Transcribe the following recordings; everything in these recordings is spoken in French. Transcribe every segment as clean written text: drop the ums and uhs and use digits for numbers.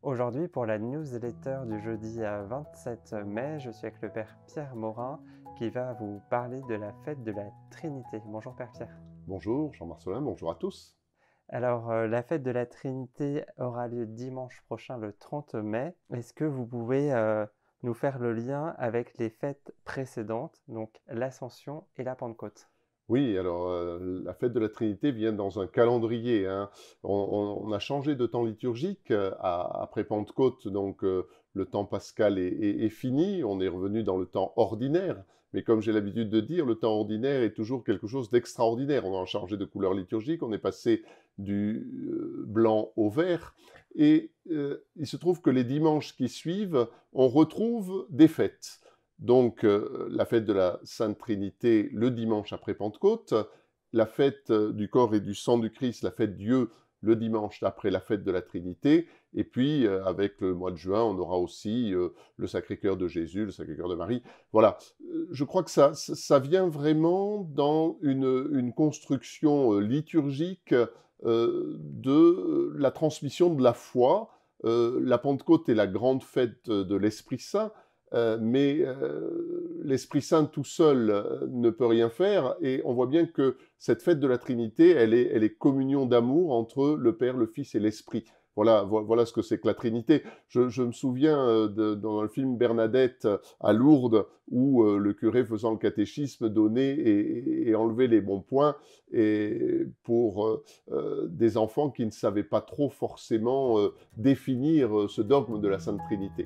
Aujourd'hui, pour la newsletter du jeudi 27 mai, je suis avec le Père Pierre Morin qui va vous parler de la fête de la Trinité. Bonjour Père Pierre. Bonjour Jean-Marcelin, bonjour à tous. Alors, la fête de la Trinité aura lieu dimanche prochain, le 30 mai. Est-ce que vous pouvez nous faire le lien avec les fêtes précédentes, donc l'Ascension et la Pentecôte? Oui, alors la fête de la Trinité vient dans un calendrier, hein. On a changé de temps liturgique après Pentecôte, donc le temps pascal est fini, on est revenu dans le temps ordinaire. Mais comme j'ai l'habitude de dire, le temps ordinaire est toujours quelque chose d'extraordinaire. On a changé de couleur liturgique, on est passé du blanc au vert. Et il se trouve que les dimanches qui suivent, on retrouve des fêtes. Donc, la fête de la Sainte Trinité le dimanche après Pentecôte, la fête du corps et du sang du Christ, la fête Dieu, le dimanche après la fête de la Trinité, et puis avec le mois de juin, on aura aussi le Sacré-Cœur de Jésus, le Sacré-Cœur de Marie. Voilà, je crois que ça vient vraiment dans une construction liturgique de la transmission de la foi. La Pentecôte est la grande fête de l'Esprit Saint, mais l'Esprit Saint tout seul ne peut rien faire, et on voit bien que cette fête de la Trinité, elle est communion d'amour entre le Père, le Fils et l'Esprit. Voilà ce que c'est que la Trinité. Je me souviens dans le film Bernadette à Lourdes, où le curé faisant le catéchisme donnait et enlevait les bons points et pour des enfants qui ne savaient pas trop forcément définir ce dogme de la Sainte Trinité.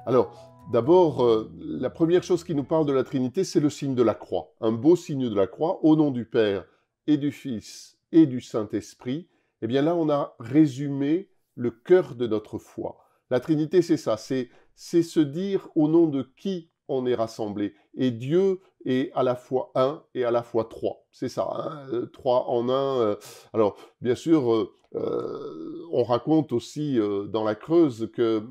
Alors, d'abord, la première chose qui nous parle de la Trinité, c'est le signe de la croix. Un beau signe de la croix, au nom du Père et du Fils et du Saint-Esprit. Eh bien là, on a résumé le cœur de notre foi. La Trinité, c'est ça, c'est se dire au nom de qui on est rassemblé. Et Dieu est à la fois un et à la fois trois. C'est ça, hein, trois en un. Alors, bien sûr, on raconte aussi dans la Creuse que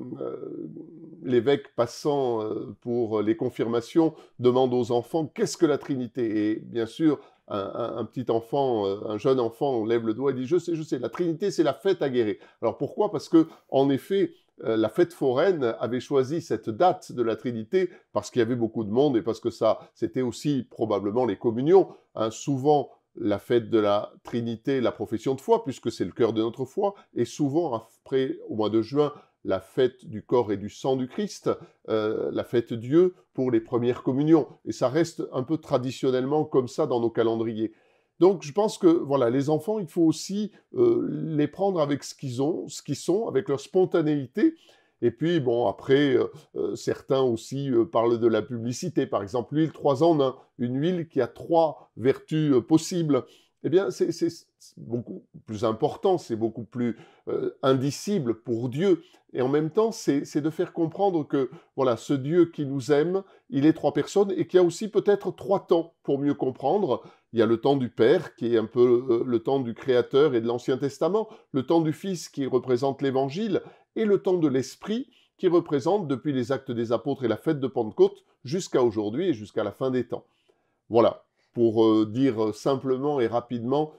l'évêque passant pour les confirmations demande aux enfants « Qu'est-ce que la Trinité ?» Et bien sûr, un petit enfant, un jeune enfant lève le doigt et dit « Je sais, la Trinité, c'est la fête aguerrée. » Alors pourquoi? Parce que, en effet, la fête foraine avait choisi cette date de la Trinité parce qu'il y avait beaucoup de monde et parce que c'était aussi probablement les communions. Hein, souvent, la fête de la Trinité, la profession de foi, puisque c'est le cœur de notre foi, et souvent, après, au mois de juin, la fête du corps et du sang du Christ, la fête Dieu pour les premières communions. Et ça reste un peu traditionnellement comme ça dans nos calendriers. Donc je pense que voilà, les enfants, il faut aussi les prendre avec ce qu'ils ont, ce qu'ils sont, avec leur spontanéité. Et puis bon, après, certains aussi parlent de la publicité. Par exemple, l'huile 3 en 1, une huile qui a 3 vertus possibles. Eh bien, c'est beaucoup plus important, c'est beaucoup plus indicible pour Dieu. Et en même temps, c'est de faire comprendre que, voilà, ce Dieu qui nous aime, il est 3 personnes et qu'il y a aussi peut-être 3 temps pour mieux comprendre. Il y a le temps du Père, qui est un peu le temps du Créateur et de l'Ancien Testament, le temps du Fils qui représente l'Évangile, et le temps de l'Esprit qui représente, depuis les Actes des Apôtres et la fête de Pentecôte, jusqu'à aujourd'hui et jusqu'à la fin des temps. Voilà, pour dire simplement et rapidement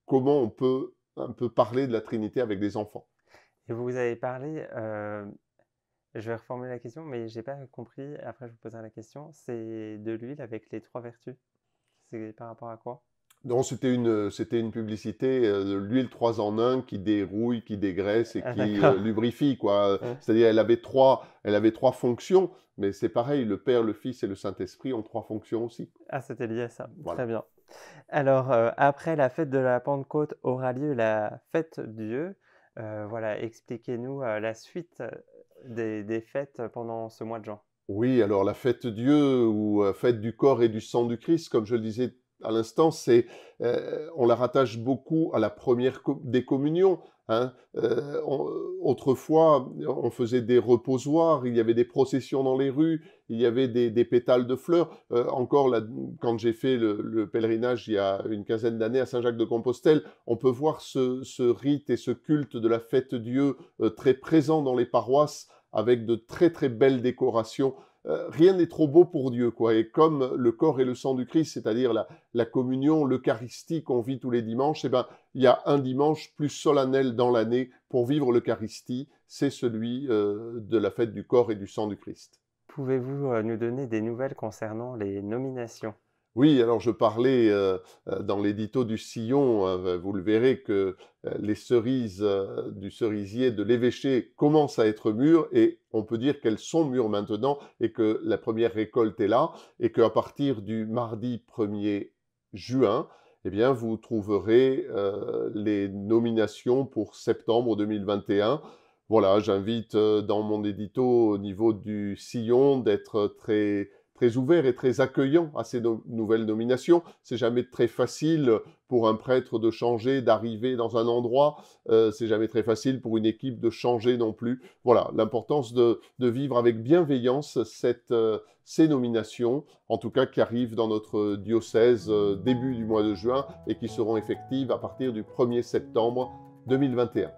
comment on peut un peu parler de la Trinité avec des enfants. Et vous avez parlé, je vais reformuler la question, mais j'ai pas compris, après je vous poserai la question, c'est de l'huile avec les 3 vertus. C'est par rapport à quoi? Non, c'était une publicité de l'huile 3 en 1 qui dérouille, qui dégraisse et Ah qui d'accord. lubrifie, quoi. Ouais. C'est-à-dire, elle avait 3 fonctions, mais c'est pareil, le Père, le Fils et le Saint-Esprit ont 3 fonctions aussi. Ah, c'était lié à ça, très Voilà. bien. Alors, après la fête de la Pentecôte aura lieu la fête Dieu. Voilà, expliquez-nous, la suite, des fêtes pendant ce mois de juin. Oui, alors la fête Dieu ou fête du corps et du sang du Christ, comme je le disais à l'instant, on la rattache beaucoup à la première des communions. Hein. Autrefois, on faisait des reposoirs, il y avait des processions dans les rues, il y avait des pétales de fleurs. Encore là, quand j'ai fait le pèlerinage il y a une quinzaine d'années à Saint-Jacques-de-Compostelle, on peut voir ce rite et ce culte de la fête Dieu très présent dans les paroisses, avec de très très belles décorations. rien n'est trop beau pour Dieu, quoi. Et comme le corps et le sang du Christ, c'est-à-dire la communion, l'Eucharistie qu'on vit tous les dimanches, eh ben, il y a un dimanche plus solennel dans l'année pour vivre l'Eucharistie, c'est celui de la fête du corps et du sang du Christ. Pouvez-vous nous donner des nouvelles concernant les nominations? Oui, alors je parlais dans l'édito du Sillon, vous le verrez que les cerises du cerisier de l'évêché commencent à être mûres et on peut dire qu'elles sont mûres maintenant et que la première récolte est là et qu'à partir du mardi 1er juin, eh bien, vous trouverez les nominations pour septembre 2021. Voilà, j'invite dans mon édito au niveau du Sillon d'être très ouvert et très accueillant à ces nouvelles nominations. C'est jamais très facile pour un prêtre de changer, d'arriver dans un endroit. C'est jamais très facile pour une équipe de changer non plus. Voilà, l'importance de vivre avec bienveillance ces nominations, en tout cas qui arrivent dans notre diocèse début du mois de juin et qui seront effectives à partir du 1er septembre 2021.